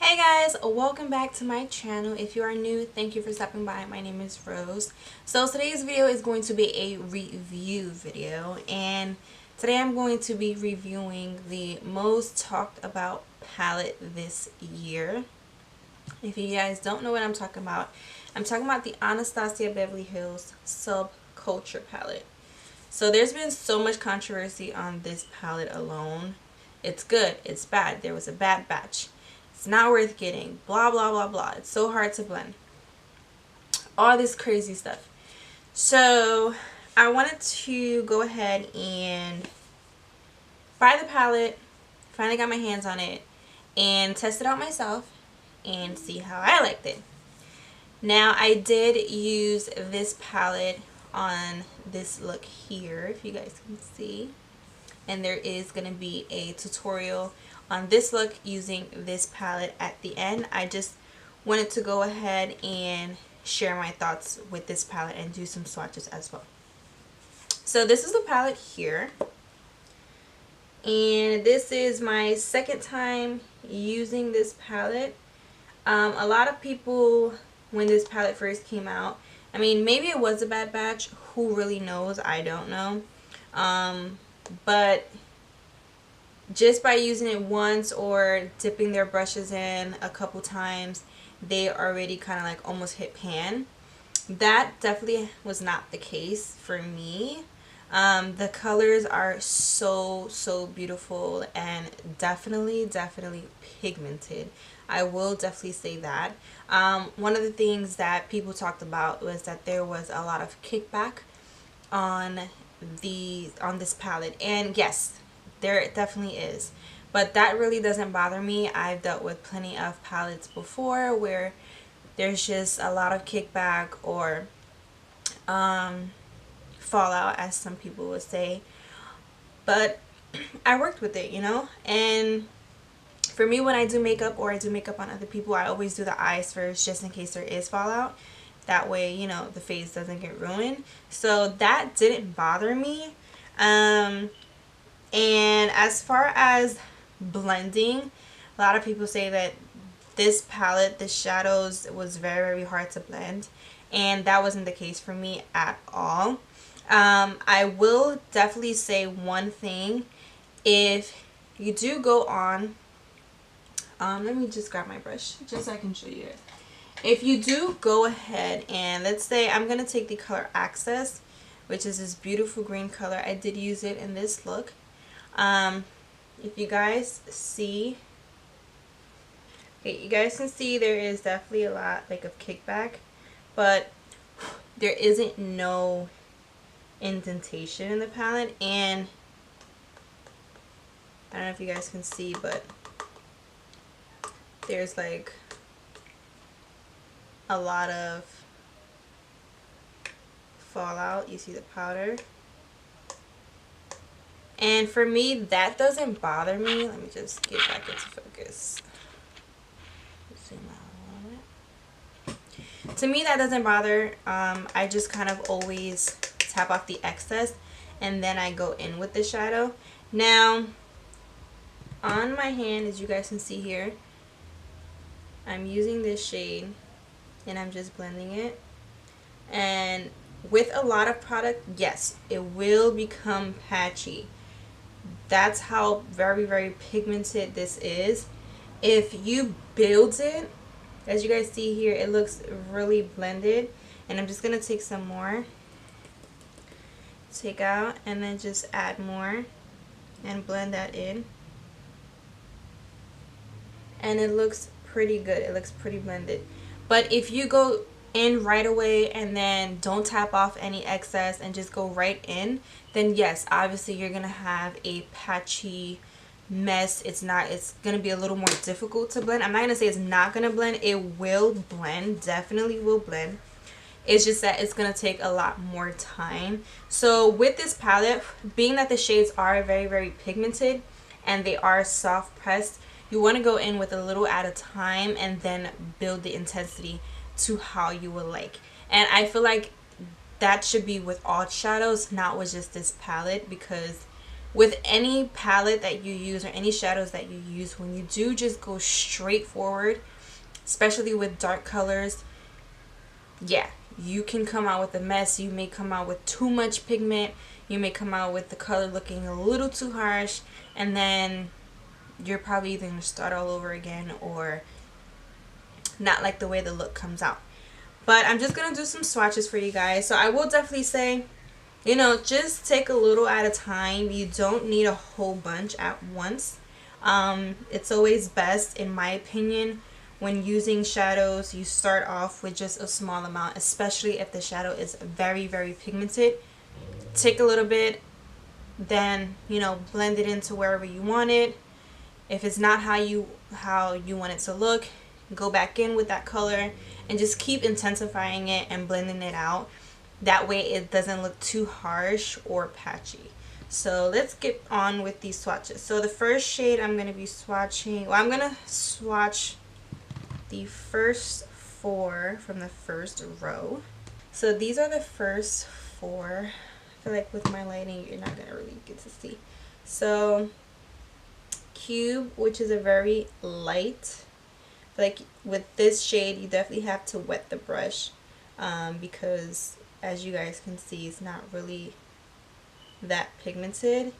Hey guys, welcome back to my channel. If you are new, thank you for stopping by. My name is Rose. So today's video is going to be a review video, and today I'm going to be reviewing the most talked about palette this year. If you guys don't know what I'm talking about the Anastasia Beverly Hills Subculture palette. So there's been so much controversy on this palette alone. It's good, it's bad, there was a bad batch, it's not worth getting, blah blah blah blah, it's so hard to blend, all this crazy stuff. So I wanted to go ahead and buy the palette, finally got my hands on it, and test it out myself and see how I liked it. Now I did use this palette on this look here, if you guys can see, and there is going to be a tutorial on this look using this palette at the end. I just wanted to go ahead and share my thoughts with this palette and do some swatches as well. So this is the palette here, and this is my second time using this palette. A lot of people, when this palette first came out, I mean, maybe it was a bad batch, who really knows, I don't know, but just by using it once or dipping their brushes in a couple times, they already kind of like almost hit pan. That definitely was not the case for me. The colors are so beautiful and definitely pigmented. I will definitely say that. One of the things that people talked about was that there was a lot of kickback on this palette, and yes, there definitely is, but that really doesn't bother me. I've dealt with plenty of palettes before where there's just a lot of kickback or fallout, as some people would say, but I worked with it, you know. And for me, when I do makeup or I do makeup on other people, I always do the eyes first, just in case there is fallout. That way, you know, the face doesn't get ruined. So that didn't bother me. And as far as blending, a lot of people say that this palette, the shadows, was very hard to blend, and that wasn't the case for me at all. I will definitely say one thing: if you do go on, let me just grab my brush just so I can show you it. If you do go ahead and, let's say I'm going to take the color Access, which is this beautiful green color. I did use it in this look. If you guys see, okay, you guys can see there is definitely a lot like of kickback, but there isn't no indentation in the palette. And I don't know if you guys can see, but there's like a lot of fallout. You see the powder, and for me that doesn't bother me. Let me just get back into focus. Zoom out a little bit. To me that doesn't bother. I just kind of always tap off the excess and then I go in with the shadow. Now on my hand, as you guys can see here, I'm using this shade and I'm just blending it. And with a lot of product, yes, it will become patchy. That's how very pigmented this is. If you build it, as you guys see here, it looks really blended. And I'm just gonna take some more, take out, and then just add more and blend that in, and it looks pretty good. It looks pretty blended. But if you go in right away and then don't tap off any excess and just go right in, then yes, obviously you're gonna have a patchy mess. It's gonna be a little more difficult to blend. I'm not gonna say it's not gonna blend. It will blend, definitely will blend. It's just that it's gonna take a lot more time. So with this palette, being that the shades are very pigmented and they are soft pressed, you want to go in with a little at a time and then build the intensity to how you would like. And I feel like that should be with all shadows, not with just this palette, because with any palette that you use or any shadows that you use, when you do just go straight forward, especially with dark colors, yeah, you can come out with a mess. You may come out with too much pigment. You may come out with the color looking a little too harsh, and then you're probably either going to start all over again or not like the way the look comes out. But I'm just going to do some swatches for you guys. So I will definitely say, you know, just take a little at a time. You don't need a whole bunch at once. It's always best, in my opinion, when using shadows, you start off with just a small amount, especially if the shadow is very, very pigmented. Take a little bit, then, you know, blend it into wherever you want it. If it's not how you want it to look, go back in with that color and just keep intensifying it and blending it out. That way it doesn't look too harsh or patchy. So let's get on with these swatches. So the first shade I'm going to be swatching, well, I'm going to swatch the first 4 from the first row. So these are the first 4. I feel like with my lighting you're not going to really get to see. So Cube, which is a very light, like with this shade you definitely have to wet the brush because as you guys can see it's not really that pigmented.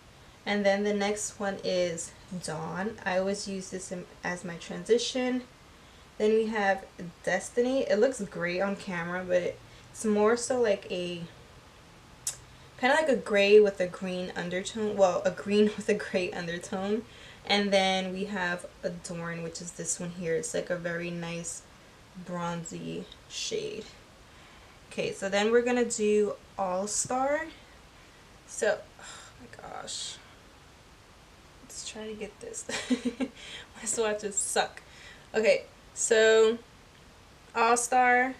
And then the next one is Dawn. I always use this as my transition. Then we have Destiny. It looks great on camera, but it's more so like a kind of like a gray with a green undertone. Well, a green with a gray undertone. And then we have Adorn, which is this one here. It's like a very nice bronzy shade. Okay, so then we're gonna do All Star. So, oh my gosh, let's try to get this. My swatches suck. Okay, so All Star,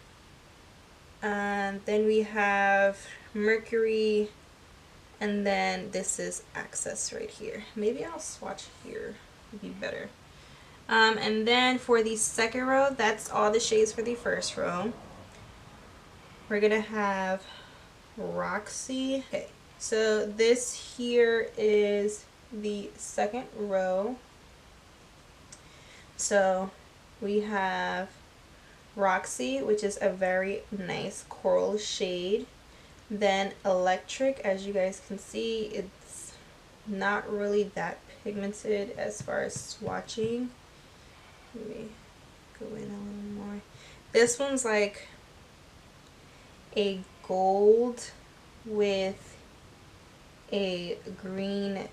and then we have Mercury, and then this is Access right here. Maybe I'll swatch here, would be better. And then for the second row, that's all the shades for the first row. We're gonna have Roxy. Okay, so this here is the second row. So we have Roxy, which is a very nice coral shade. Then Electric, as you guys can see, it's not really that pigmented as far as swatching. Let me go in a little more. This one's like a gold with a green,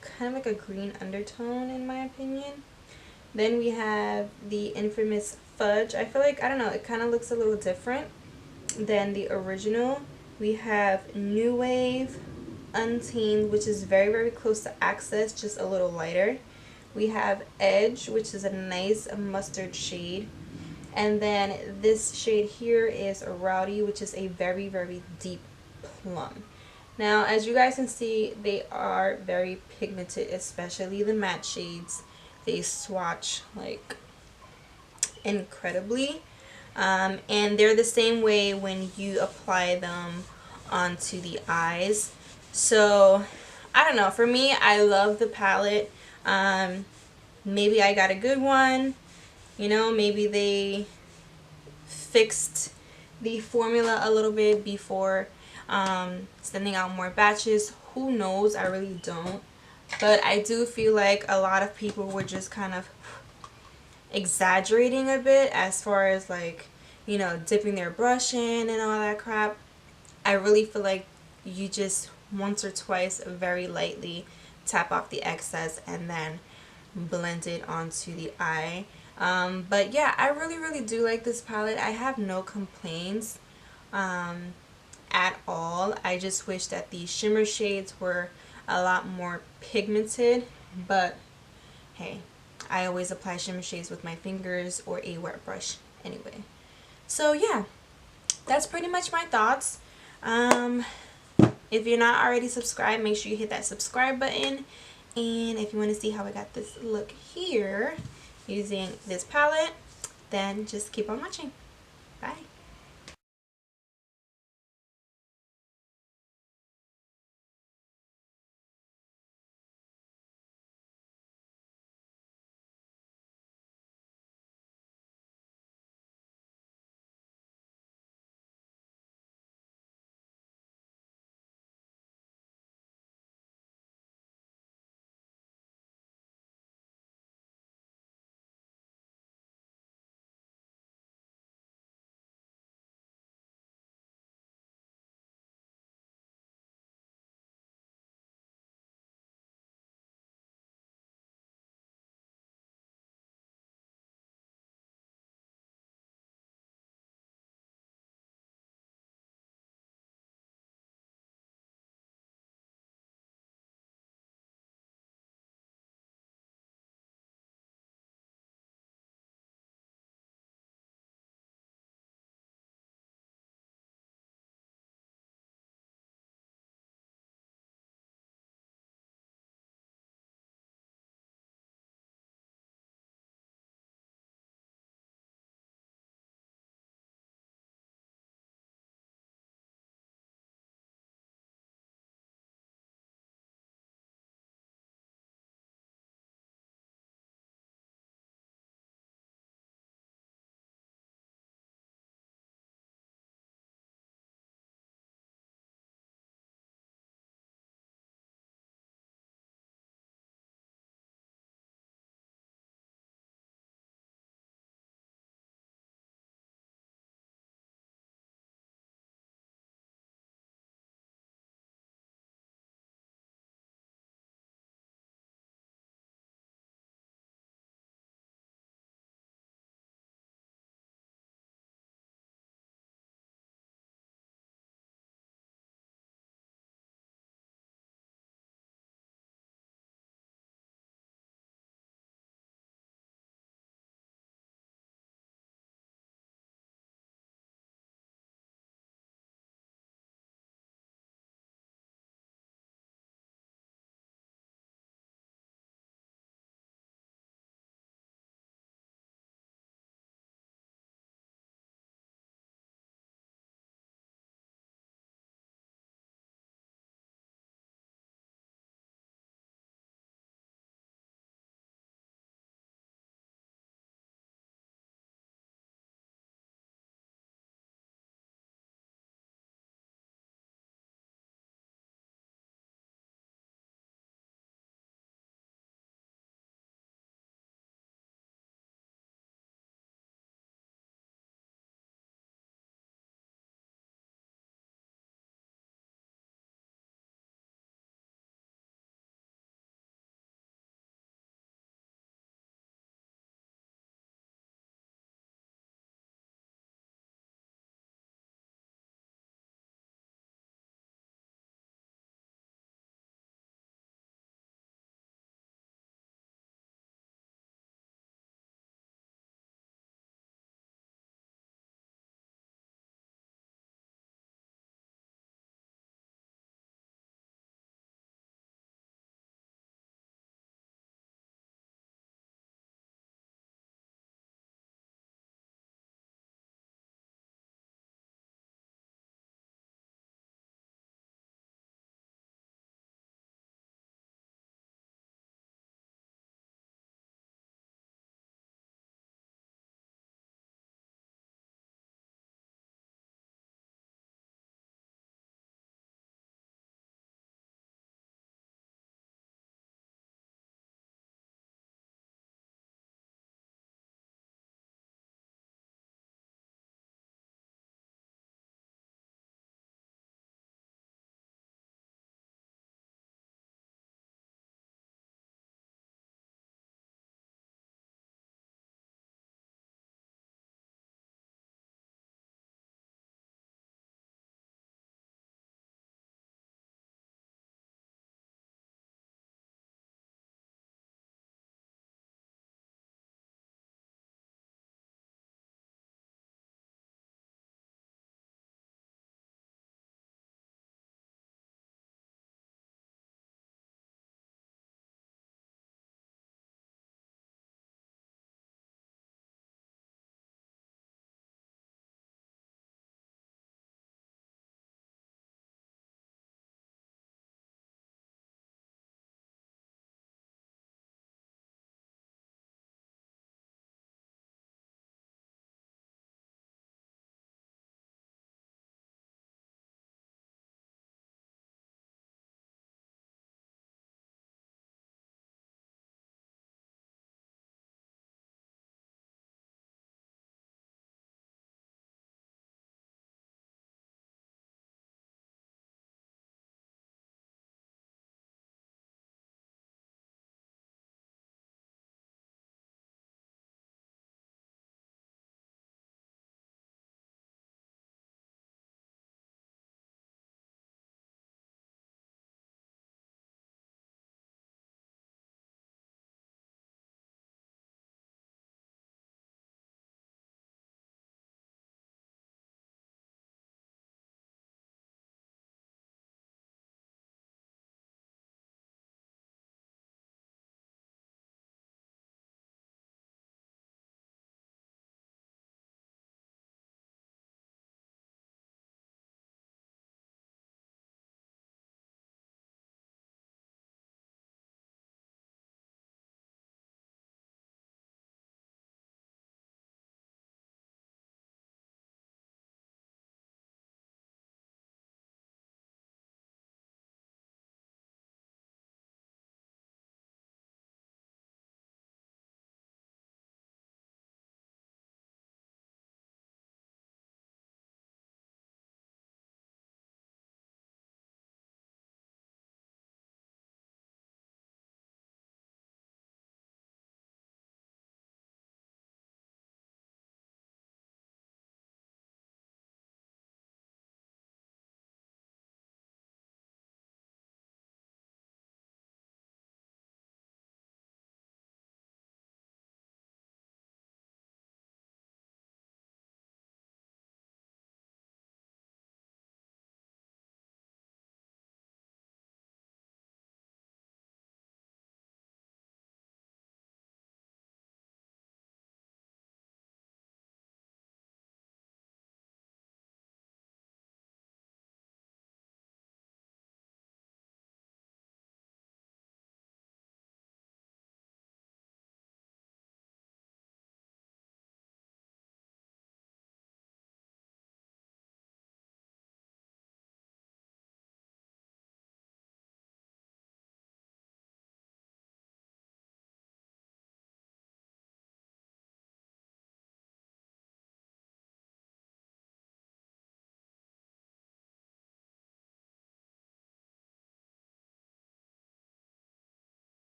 kind of like a green undertone in my opinion. Then we have the infamous Fudge. I feel like, I don't know, it kind of looks a little different than the original. We have New Wave, Untamed, which is very, very close to Access, just a little lighter. We have Edge, which is a nice mustard shade. And then this shade here is Rowdy, which is a very, very deep plum. Now, as you guys can see, they are very pigmented, especially the matte shades. They swatch like incredibly. And they're the same way when you apply them onto the eyes. So, I don't know. For me, I love the palette. Maybe I got a good one. You know, maybe they fixed the formula a little bit before sending out more batches. Who knows? I really don't. But I do feel like a lot of people were just kind of exaggerating a bit as far as like, you know, dipping their brush in and all that crap. I really feel like you just once or twice very lightly tap off the excess and then blend it onto the eye. But yeah, I really do like this palette. I have no complaints at all. I just wish that the shimmer shades were a lot more pigmented, but hey, I always apply shimmer shades with my fingers or a wet brush anyway. So yeah, that's pretty much my thoughts. If you're not already subscribed, make sure you hit that subscribe button. And if you want to see how I got this look here using this palette, then just keep on watching. Bye.